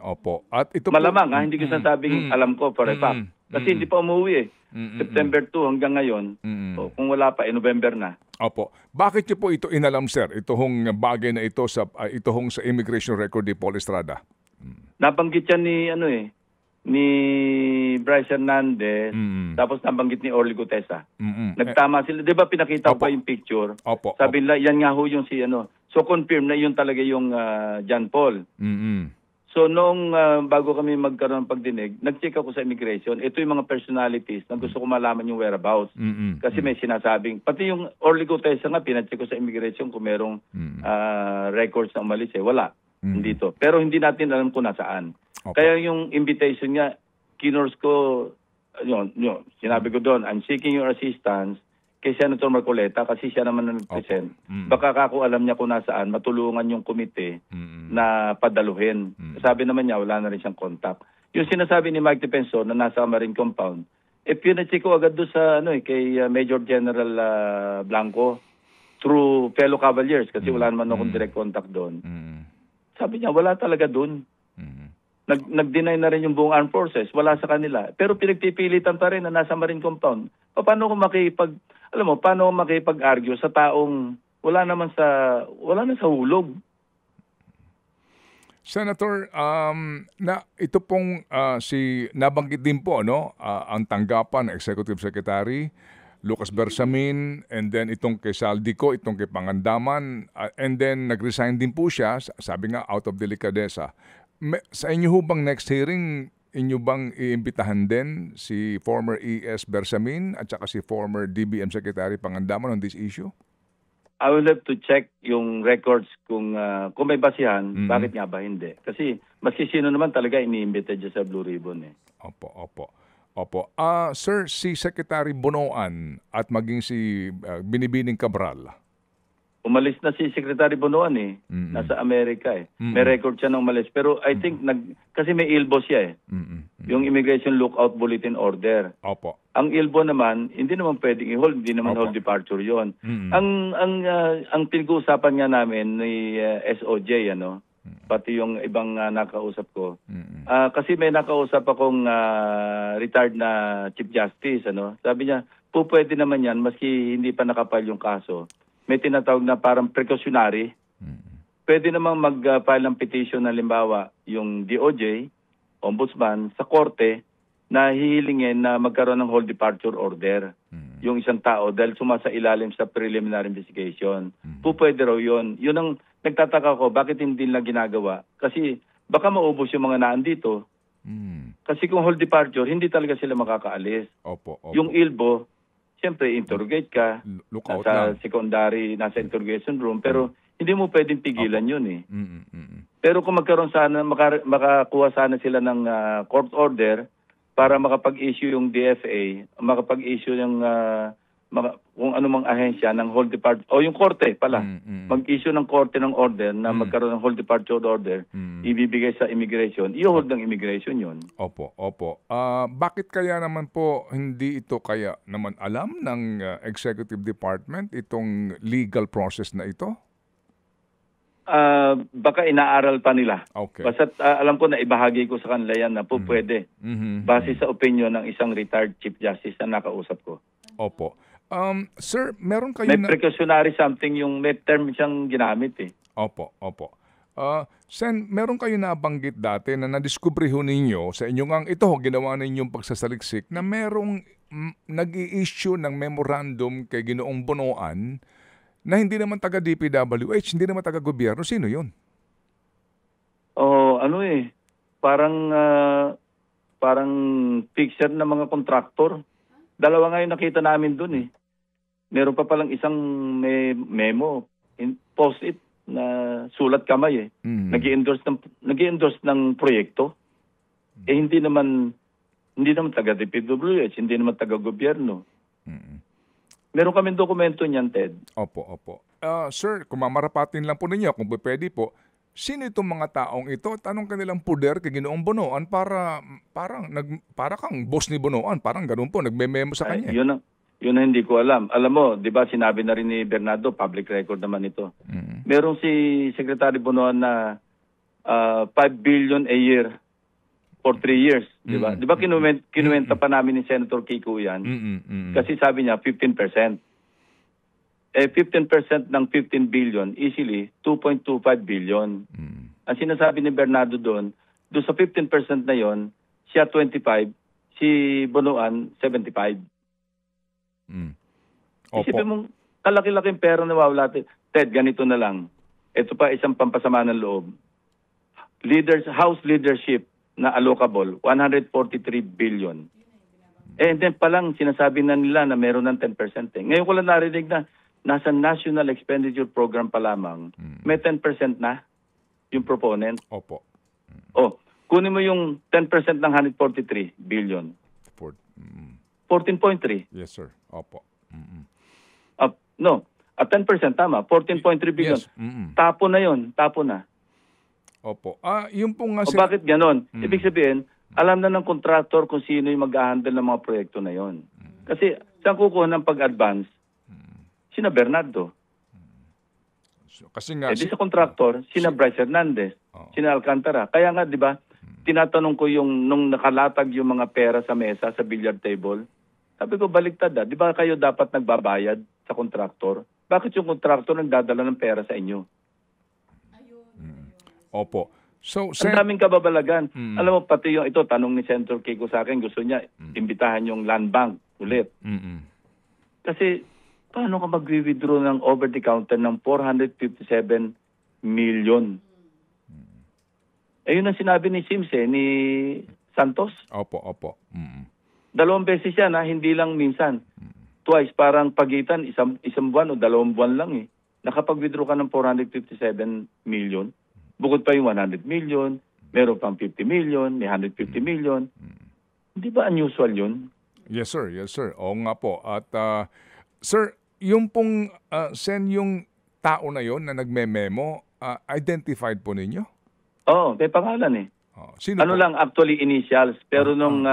Opo. At ito malamang hindi ko sasabing alam ko for a fact. Kasi hindi pa umuwi eh. September 2 hanggang ngayon. Kung wala pa, November na. Opo. Bakit niyo po ito inalam, sir? Itong bagay na ito sa immigration record ni Paul Estrada? Nabanggit yan ni Bryce Hernandez, tapos nabanggit ni Orly Gutesa. Nagtama sila. Di ba pinakita ko pa yung picture? Sabi nila, yan nga ho yung si ano. So confirm na yun talaga yung John Paul. So noong bago kami magkaroon ng pagdinig, nag-check ako sa immigration. Ito yung mga personalities na gusto ko malaman yung whereabouts. Kasi may sinasabing, pati yung Orly Gutesa nga, pinacheck ko sa immigration kung merong records na umalis eh. Wala. Dito. Pero hindi natin alam kung nasaan. Kaya yung invitation niya, kinors ko, sinabi ko doon, I'm seeking your assistance kay Senator Marcoleta kasi siya naman ang nag-present. Baka ako alam niya kung nasaan, matulungan yung komite na padaluhin. Sabi naman niya, wala na rin siyang contact. Yung sinasabi ni Mike Defensor na nasa Marine Compound, pinacheck ko agad doon sa kay Major General Blanco through fellow Cavaliers kasi wala naman akong direct contact doon. Sabi niya, wala talaga doon. Nag-deny na rin yung buong armed forces, wala sa kanila. Pero pinagpipilitan pa rin na nasa Marine Compound. Paano ko makipag-argue sa taong wala na sa hulog? Senator, ito pong nabanggit din po ang tanggapan ng Executive Secretary Lucas Bersamin, and then itong kay Saldico, itong kay Pangandaman, and then nag-resign din po siya, sabi nga out of delicadeza. Sa inyo ho bang next hearing, inyo bang iimbitahan din si former ES Bersamin at saka si former DBM Secretary Pangandaman on this issue? I will have to check yung records kung may basihan, bakit nga ba hindi? Kasi maski sino naman talaga iniimbita dyan sa Blue Ribbon eh. Opo. Sir, si Secretary Bonoan at maging si Binibining Cabral. Umalis na si Secretary Bonoan eh. Nasa Amerika eh. May record siya ng umalis. Pero I think, kasi may ILBO siya eh. Yung Immigration Lookout Bulletin Order. Opo. Ang ILBO naman, hindi naman pwedeng i-hold. Hindi naman hold departure yon. Ang pinag-uusapan nga namin ni SOJ, pati yung ibang nakausap ko. Kasi may nakausap akong retired na Chief Justice. Sabi niya, pwede naman yan, maski hindi pa nakapile yung kaso. May tinatawag na parang precautionary. Pwede namang mag-file ng petition na halimbawa yung DOJ, Ombudsman, sa korte na hihilingin na magkaroon ng hold departure order yung isang tao dahil sumasa ilalim sa preliminary investigation. Pwede raw yun. Yun ang nagtataka ko, bakit hindi nila ginagawa? Kasi baka maubos yung mga naandito. Kasi kung hold departure, hindi talaga sila makakaalis. Opo. Yung ILBO, siyempre, interrogate ka. Lookout nasa secondary, nasa interrogation room. Pero hindi mo pwedeng pigilan yun eh. Pero kung makakuha sana sila ng court order para makapag-issue yung DFA, makapag-issue yung kung anumang ahensya ng hold departure, o yung korte pala, mag-issue ng korte ng order na magkaroon ng hold departure order, ibibigay sa immigration, i-hold ng immigration yun. Opo. Bakit kaya naman po hindi ito kaya naman alam ng Executive Department itong legal process na ito? Baka inaaral pa nila. Okay. Basta alam ko na ibahagi ko sa kanila yan na pwede. Base sa opinion ng isang retired Chief Justice na nakausap ko. Opo. Sir, meron kayo May na... precautionary something yung may term siyang ginamit eh. Opo, opo. Sen, meron kayo nabanggit dati na nadiskubre ho ninyo sa inyong ito ginawa ninyong pagsasaliksik na merong nag-i-issue ng memorandum kay Ginoong Bonoan na hindi naman taga DPWH, hindi naman taga gobyerno. Sino yun? Parang fixer na mga kontraktor. Dalawa nga yung nakita namin dun eh. Meron pa palang isang memo, post-it na sulat kamay eh. Nag-i-endorse ng proyekto. Eh hindi naman taga DPWH, hindi naman taga gobyerno. Meron kaming dokumento niyan, Ted. Opo, opo. Sir, kung mamarapatin lang po ninyo, kung pwede po, sino itong mga taong ito? Tanong kanilang puder kay Ginoong Bonoan para kang boss ni Bonoan, parang ganun po, nagme-memo sa kanya. Yun ang hindi ko alam. Alam mo, di ba sinabi na rin ni Bernardo, public record naman ito. Merong si Secretary Bonoan na 5 billion a year for 3 years. Di ba? Di ba kinuwenta pa namin ni Senator Kiko yan? Kasi sabi niya 15%. Eh 15% ng 15 billion, easily 2.25 billion. Ang sinasabi ni Bernardo doon sa 15% na yon, siya 25, si Bonoan 75. Isipin mong kalaki-laking pera na wawala. Ted, ganito na lang. Ito pa isang pampasama ng loob. House leadership na allocable, 143 billion. And then palang sinasabi na nila na meron ng 10%. Ngayon ko lang narinig na nasa National Expenditure Program pa lamang, may 10% na yung proponent. Opo. Kunin mo yung 10% ng 143 billion. 14.3. Yes, sir. Opo. No, at 10% tama, 14.3 billion. Yes. Tapo na yon, tapo na. Opo. Yung pong nga... Bakit ganon? Ibig sabihin, alam na ng contractor kung sino yung mag-handle ng mga proyekto na yon. Kasi saan kukuha ng pag-advance? Sina Bernardo. Kasi nga... Di sa contractor, sina Bryce Hernandez, sina Alcantara. Kaya nga, di ba, tinatanong ko yung nung nakalatag yung mga pera sa mesa, sa billiard table, sabi ko, baliktad di ba kayo dapat nagbabayad sa contractor? Bakit yung contractor nagdadala ng pera sa inyo? Opo. So, ang daming kababalagan. Alam mo, pati yung ito, tanong ni Senator Kiko sa akin, gusto niya imbitahan yung land bank ulit. Kasi, paano ka mag-withdraw ng over-the-counter ng 457 million? Ayun ang sinabi ni Sims ni Santos. Opo, opo. 2 beses yan, hindi lang minsan. Twice, parang pagitan, isang buwan o 2 buwan lang eh. Nakapag-withdraw ka ng 457 million. Bukod pa yung 100 million, meron pang 50 million, may 150 million. Hindi ba unusual yun? Yes, sir. Yes, sir. Oo nga po. At, sir, yung pong send yung tao na yon na nagme-memo, identified po ninyo? Oo, may pangalan eh. Sino po? Lang, actually initials. Pero nung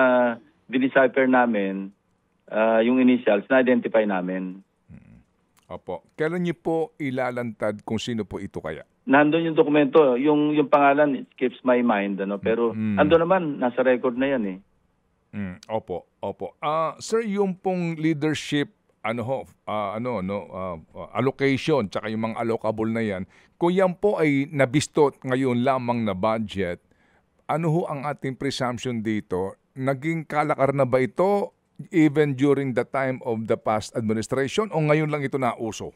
dinicipher namin, yung initials, na-identify namin. Opo. Kailan niyo po ilalantad kung sino po ito kaya? Nandun yung dokumento, yung pangalan, it skips my mind, pero ando naman, nasa record na yan eh. Opo, opo. Sir, yung pong leadership, allocation, tsaka yung mga allocable na yan, kung yan po ay nabistot ngayon lamang na budget, ano ho ang ating presumption dito? Naging kalakar na ba ito even during the time of the past administration o ngayon lang ito nauso?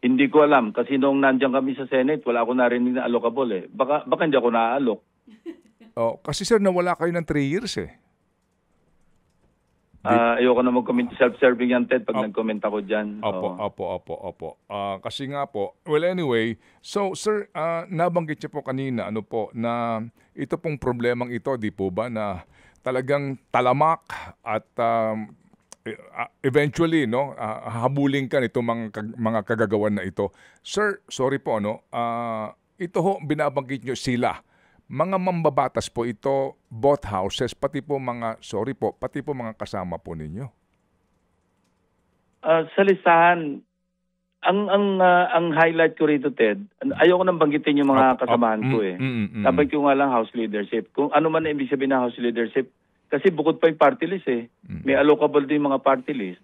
Hindi ko alam kasi nung nandiyan kami sa Senate, wala ako narinig na allocable eh. Baka hindi ako na-allok. Kasi sir, nawala kayo ng 3 years eh. Ayoko na mag-comment, self-serving yan, Ted, pag nag-comment ako dyan. Opo. Kasi nga po, well anyway, so sir, nabanggit niyo po kanina, na ito pong problemang ito, di po ba, na talagang talamak at eventually, habulin ka nitong mga kagagawan na ito. Sir, sorry po, ito ho, binabanggit nyo sila. Mga mambabatas po ito, both houses, pati po mga kasama po ninyo. Sa listahan, ang highlight ko rito, Ted, ayoko nang banggitin yung mga kasamahan ko eh. Sabi ko nga lang house leadership. Kung ano man na ibig sabihin ng house leadership, kasi bukod pa yung party list eh. May allocable din mga party list.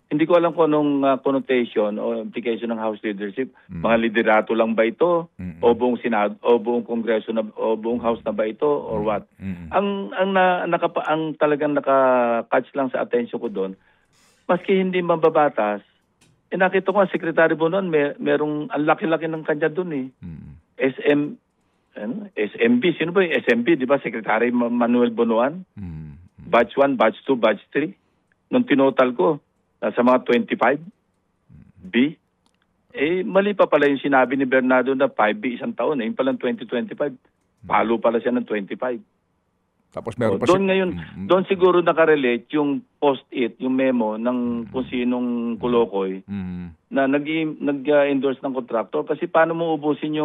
Hindi ko alam kung anong connotation o implication ng House leadership. Mga liderato lang ba ito? O buong Senado, o buong Kongreso na, o buong House na ba ito? Or what? Ang talagang naka-catch lang sa attention ko doon, maski hindi mababatas, nakita ko nga, Secretary Bonoan, merong ang laki-laki ng kanya doon eh. SMB, sino ba yung SMB? Di ba, Secretary Manuel Bonoan? Batch 1, batch 2, batch 3. Nung tinotal ko, nasa mga 25 B. Mali pa pala yung sinabi ni Bernardo na 5B isang taon. Yung palang 2025, palo pala siya ng 25. Tapos meron pa doon siguro nakarelate yung post-it, yung memo ng kung sinong Kulokoy na nag-endorse ng contractor. Kasi paano mo ubusin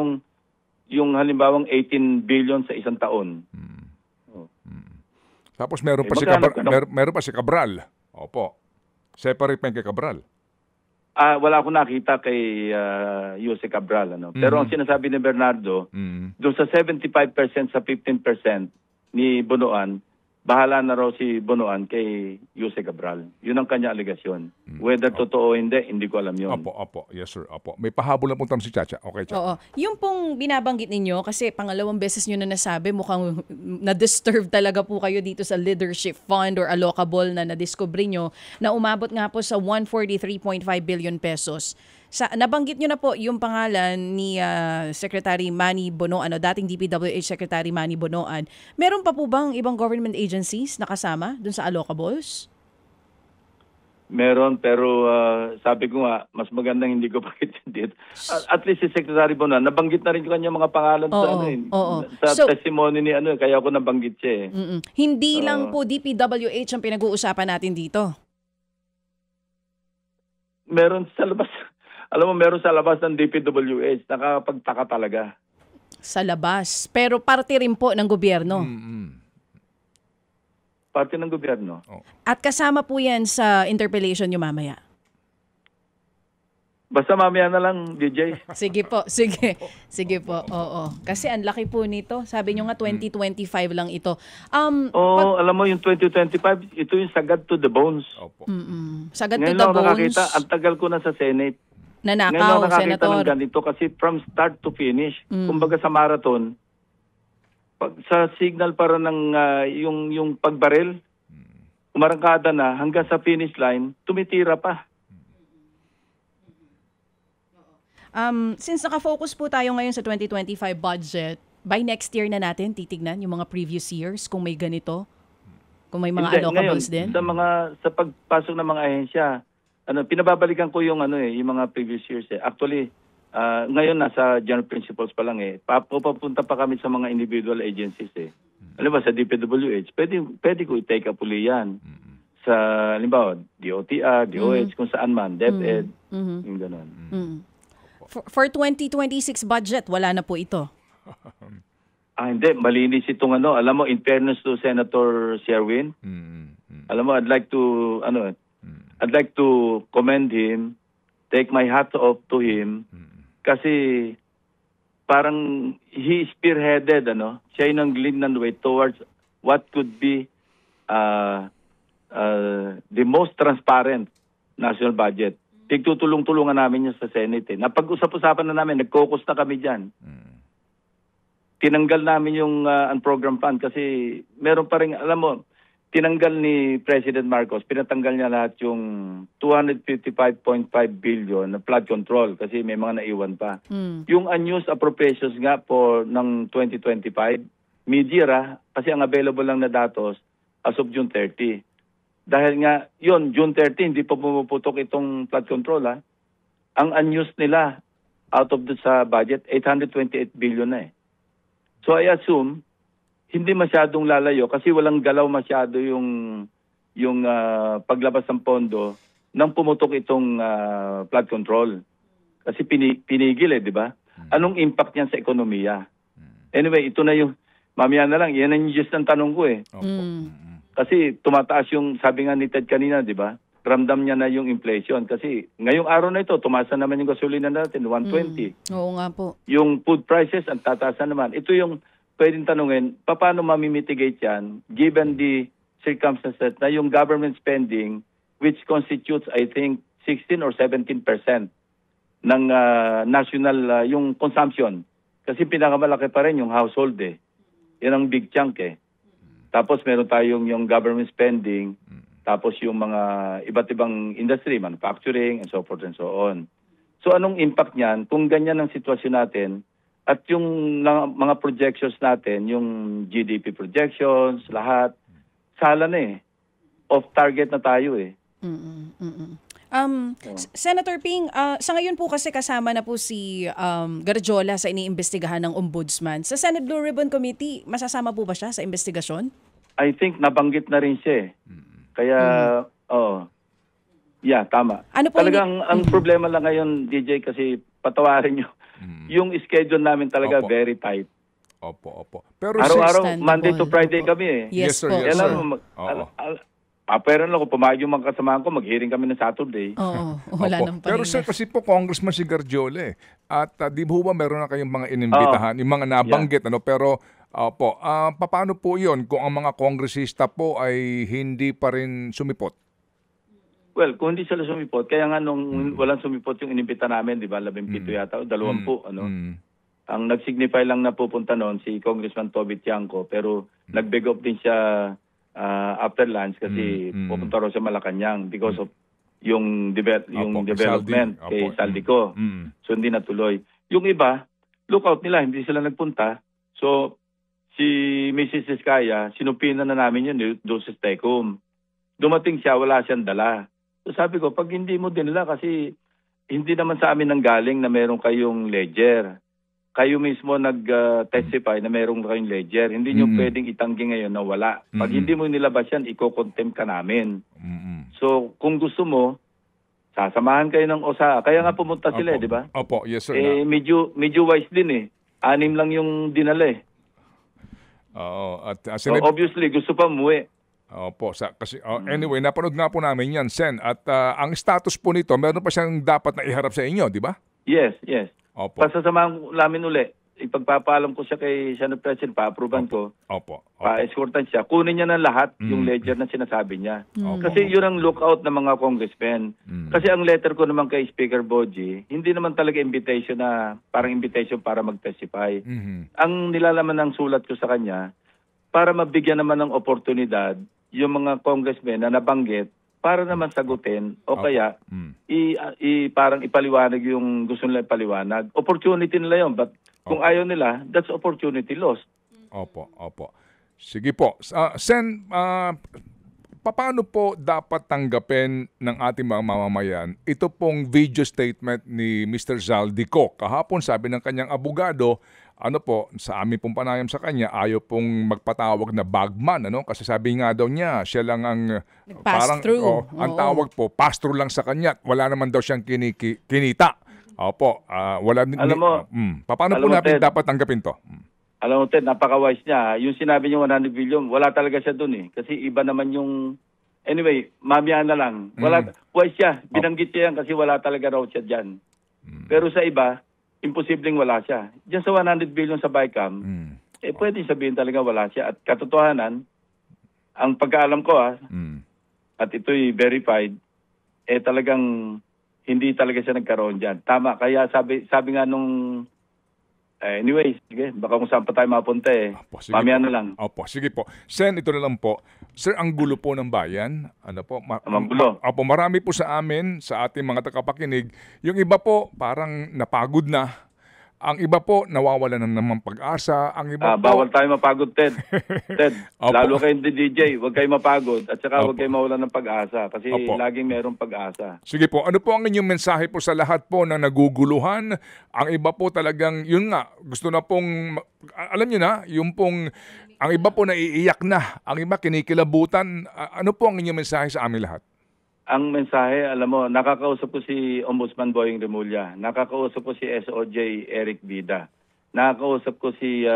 yung halimbawang 18 billion sa isang taon? Tapos meron pa si Cabral. Opo. Separate pa yung kay Cabral. Wala akong nakita kay Jose Cabral. Pero ang sinasabi ni Bernardo, doon sa 75% sa 15% ni Bonoan, bahala na raw si Bonoan kay Jose Cabral. Yun ang kanya alegasyon. Whether totoo o hindi ko alam yun. Opo. Yes, sir. Opo. May pahabol na punta si Chacha. Okay, Chacha. Oo. Yung pong binabanggit ninyo, kasi pangalawang beses nyo na nasabi, mukhang na-disturb talaga po kayo dito sa leadership fund or allocable na nadiscovery nyo, na umabot nga po sa 143.5 billion pesos. Nabanggit nyo na po yung pangalan ni Secretary Manny Bonoan, dating DPWH Secretary Manny Bonoan. Meron pa po bang ibang government agencies nakasama dun sa allocables? Meron, pero sabi ko nga, mas magandang hindi ko pakitindit. At least si Secretary Bonoan, nabanggit na rin ko kanya mga pangalan sa testimony ni kaya ako nabanggit siya eh. Hindi lang po DPWH ang pinag-uusapan natin dito. Meron sa labas. Alam mo, meron sa labas ng DPWH, nakapagtaka talaga. Sa labas. Pero parte rin po ng gobyerno. Parte ng gobyerno. At kasama po yan sa interpellation nyo mamaya. Basta mamaya na lang, DJ. Sige po, sige. Sige po, oo. Kasi ang laki po nito. Sabi nyo nga 2025 lang ito. Alam mo yung 2025, ito yung sagad to the bones. Opo. Sagad to Ngayon the lang bones. nakakita, ang tagal ko na sa Senate. Nanakaw, Ngayon lang nakakita Senator. ng ganito kasi from start to finish, kumbaga sa marathon, sa signal para ng yung pagbaril, umarangkada na hanggang sa finish line, tumitira pa. Since nakafocus po tayo ngayon sa 2025 budget, by next year na natin titignan yung mga previous years kung may ganito, kung may mga allocables din? Sa pagpasok ng mga ahensya, pinababalikan ko yung yung mga previous years eh. Actually, ngayon nasa general principles pa lang eh. Papunta pa kami sa mga individual agencies eh. Alam ba, sa DPWH, pwede ko i-take up uli yan. Sa, halimbawa, DOTR, DOH, kung saan man, DepEd, yung gano'n. For 2026 budget, wala na po ito. Hindi, malinis itong alam mo, in fairness to Senator Sherwin, alam mo, I'd like to commend him, take my hat off to him, kasi parang he spearheaded, siya yung nag-lead ng way towards what could be the most transparent national budget. Tigtutulong-tulungan namin yan sa Senate. Napag-usap-usapan na namin, nag-caucus na kami dyan. Tinanggal namin yung unprogrammed fund kasi meron pa rin, alam mo, tinanggal ni President Marcos, pinatanggal niya lahat yung 255.5 billion na flood control kasi may mga naiwan pa. Yung unused appropriations nga po ng 2025, mid-year kasi ang available lang na datos as of June 30. Dahil nga, yun, June 30, hindi pa pumuputok itong flood control. Ang unused nila out of sa budget, 828 billion na eh. So I assume, hindi masyadong lalayo kasi walang galaw masyado yung paglabas ng pondo nang pumutok itong flood control. Kasi pinigil di ba? Anong impact niyan sa ekonomiya? Anyway, ito na yung, mamaya na lang, yan ang just ng tanong ko eh. Kasi tumataas yung, sabi nga ni Ted kanina, di ba? Ramdam niya na yung inflation. Kasi ngayong araw na ito, tumaas na naman yung gasolina natin, 120. Oo nga po. Yung food prices, ang tataas na naman. Ito yung pwedeng tanungin, paano mamimitigate yan given the circumstances na yung government spending which constitutes, I think, 16 or 17% ng national yung consumption. Kasi pinakamalaki pa rin yung household eh. Yan ang big chunk eh. Tapos meron tayong yung government spending, tapos yung mga iba't ibang industry, manufacturing, and so forth and so on. So anong impact niyan kung ganyan ang sitwasyon natin at yung mga projections natin, yung GDP projections, lahat, sala na eh. Off target na tayo eh. Senator Ping, sa ngayon po kasi kasama na po si Garjola sa iniimbestigahan ng Ombudsman. Sa Senate Blue Ribbon Committee, masasama po ba siya sa investigasyon? I think nabanggit na rin siya eh. Kaya, yeah, tama. Ano po talagang ang problema lang ngayon, DJ, kasi patawarin nyo, yung schedule namin talaga very tight. Opo. Pero araw-araw, Monday to Friday kami eh. Yes, sir. po. Yes, sir. Pero lang kung pumayag yung mga kasamahan ko, mag-hearing kami ng Saturday. Oo, wala nang Pero sir, kasi po congressman si Garjola eh. At di ba meron na kayong mga inimbitahan, yung mga nabanggit, pero paano po yun kung ang mga kongresista po ay hindi pa rin sumipot? Well, kung hindi sila sumipot, kaya nga nung walang sumipot yung inimbita namin, di ba, 17 yata, 20, Ang nag-signify lang na pupunta noon si Congressman Toby Tiangco, pero nag-beg off din siya after lunch kasi pupunta raw sa Malacanang because of yung development kay Saldico. So hindi natuloy. Yung iba, lookout nila, hindi sila nagpunta. So si Mrs. Iskaya, sinupinan na namin yun doon sa Stecom. Dumating siya, wala siyang dala. So sabi ko, pag hindi mo dinala kasi hindi naman sa amin nanggaling na meron kayong ledger. Kayo mismo nag-testify na meron kayong ledger. Hindi nyo pwedeng itanggi ngayon na wala. Pag hindi mo nilabas yan, iko-contempt ka namin. So kung gusto mo, sasamahan kayo ng OSA. Kaya nga pumunta sila, di ba? Opo, yes sir. Medyo wise din eh. 6 lang yung dinala eh. Oo. So, obviously, gusto pa umuwi. Opo, kasi anyway, napanood nga po namin yan, Sen. At ang status po nito, meron pa siyang dapat na iharap sa inyo, di ba? Yes. Opo. Pasasamahan namin uli. Ipagpapaalam ko siya kay Senate President, pa-approvean ko. Opo. Pa-escortan siya. Kunin niya na lahat yung ledger na sinasabi niya. Kasi yun ang lookout ng mga congressmen. Kasi ang letter ko naman kay Speaker Boji, hindi naman talaga invitation na parang invitation para mag-testify. Ang nilalaman ng sulat ko sa kanya, para mabigyan naman ng oportunidad yung mga congressmen na nabanggit para naman sagutin o kaya parang ipaliwanag yung gusto nila ipaliwanag. Opportunity nila yun, but kung ayaw nila, that's opportunity lost. Opo. Sige po. Sen, paano po dapat tanggapin ng ating mga mamamayan ito pong video statement ni Mr. Zaldico? Kahapon sabi ng kanyang abogado, sa amin pong panayam sa kanya, ayaw pong magpatawag na bagman, kasi sabi nga daw niya, siya lang ang pass-through. Ang tawag po, pass-through lang sa kanya. Wala naman daw siyang kinita. Opo, wala din. Alam mo, paano po natin Ted, dapat tanggapin to? Alam mo, Ted, napaka-wise niya. Yung sinabi niya 100 billion, wala talaga siya dun eh. Kasi iba naman yung... Anyway, mamaya na lang. Wise siya. Binanggit siya yan kasi wala talaga raw siya dyan. Pero sa iba, imposibleng wala siya. Diyan sa 100 billion sa BICAM, pwede sabihin talaga wala siya. At katotohanan, ang pagkaalam ko at ito'y verified, talagang hindi talaga siya nagkaroon dyan. Tama, kaya sabi nga nung anyway, sige, baka kung saan pa tayo mapunta mamaya na lang. Opo, sige po. Sen, ito na lang po. Sir, ang gulo po ng bayan, gulo. Marami po sa amin, sa ating mga tagapakinig, yung iba po parang napagod na. Ang iba po nawawala na naman pag-asa. Ang iba po... Bawal tayo mapagod, Ted. Ted, lalo kayo DJ, huwag kayo mapagod at saka huwag kayo mawalan ng pag-asa kasi laging mayroong pag-asa. Sige po, ano po ang inyong mensahe po sa lahat po na naguguluhan? Ang iba po talagang, yun nga, gusto na pong, alam nyo na, yung pong, ang iba po naiiyak na, ang iba kinikilabutan. Ano po ang inyong mensahe sa amin lahat? Ang mensahe, alam mo, nakakausap ko si Ombudsman Boying Remulla, nakakausap ko si SOJ Eric Vida, nakakausap ko si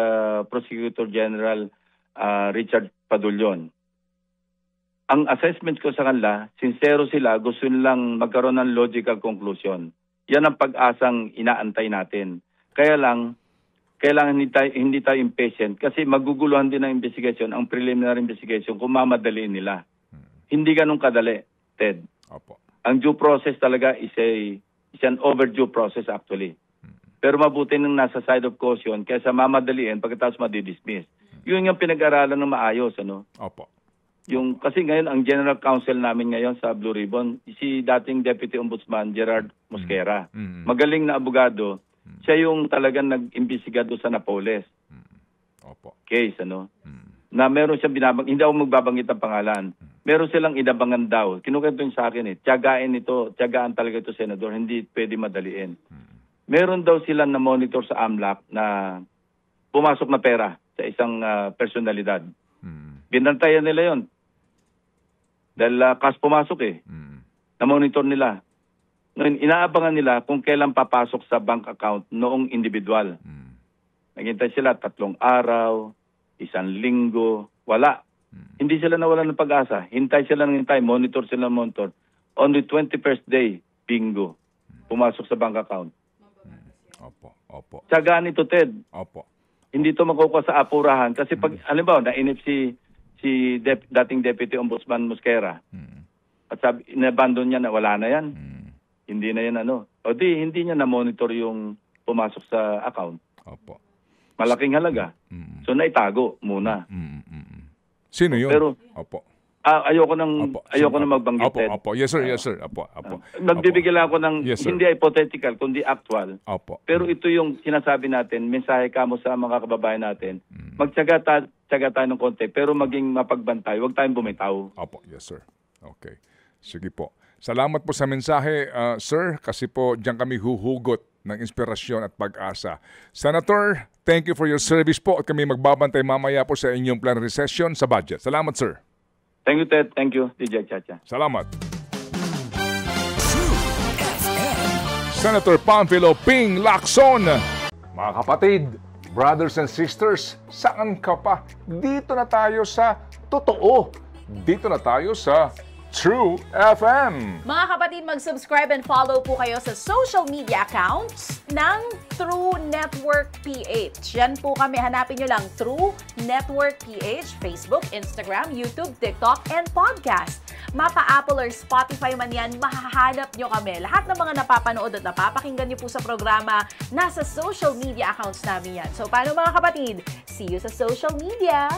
Prosecutor General Richard Padulyon. Ang assessment ko sa kanila, sincero sila, gusto nilang magkaroon ng logical conclusion. Yan ang pag-asang inaantay natin. Kaya lang, kailangan hindi tayo impatient kasi maguguluhan din ang investigation, ang preliminary investigation kung mamadaliin nila. Hindi ganun kadali. Ted. Opo. Ang due process talaga is an overdue process actually. Pero mabuti nang nasa side of caution kaysa mamadaliin pagkatapos madidismiss. Yun yung pinag-aralan ng maayos, ano? Opo. Yung kasi ngayon ang General Counsel namin ngayon sa Blue Ribbon, si dating Deputy Ombudsman Gerard Mosquera. Magaling na abogado. Siya yung talagang nag-imbestiga doon sa Napoles Opo. case, ano? Na meron siyang binabang, hindi ako magbabanggit ang pangalan. Meron silang inabangan daw. Kinukwento sa akin tiyagaan talaga ito, Senador, hindi pwede madaliin. Meron daw silang na monitor sa AMLAC na pumasok na pera sa isang personalidad. Binantayan nila yon. Dahil cash pumasok na-monitor nila. Ngayon, inaabangan nila kung kailan papasok sa bank account noong individual. Naghintay sila 3 araw, 1 linggo, wala. Hindi sila nawalan ng pag-asa. Hintay sila ng hintay, monitor sila ng monitor. On the 21st day, bingo, pumasok sa bank account. Opo. Tsagaan ito, Ted. Opo. Hindi ito makukuha sa apurahan. Kasi pag, halimbawa, nainip si dating Deputy Ombudsman Mosquera. At sabi, inabandon niya na wala na yan. Hindi na yan ano. O hindi niya na-monitor yung pumasok sa account. Opo. Malaking halaga. So naitago muna. Sino yun? Pero, Opo. ayoko nang magbanggit. Opo. Yes, sir. Opo. Magbibigay lang ako ng Yes, sir. hindi hypothetical, kundi actual. Opo. Pero ito yung sinasabi natin, mensahe kamo sa mga kababayan natin. Magtyaga tayo ng konti, pero maging mapagbantay. Huwag tayong bumitaw. Opo, yes sir. Okay. Sige po. Salamat po sa mensahe, sir, kasi po diyan kami huhugot ng inspirasyon at pag-asa. Senator, thank you for your service po at kami magbabantay mamaya po sa inyong plenary session sa budget. Salamat, sir. Thank you, Ted. Thank you, DJ Chacha. Salamat. Senator Panfilo Ping Lacson. Mga kapatid, brothers and sisters, saan ka pa? Dito na tayo sa totoo. Dito na tayo sa True FM. Mga kapatid, mag-subscribe and follow po kayo sa social media accounts ng True Network PH. Yan po kami. Hanapin nyo lang True Network PH, Facebook, Instagram, YouTube, TikTok, and podcast. Mapa Apple or Spotify man yan, mahahanap nyo kami. Lahat ng mga napapanood at napapakinggan nyo po sa programa, nasa social media accounts namin yan. So, paano mga kapatid? See you sa social media!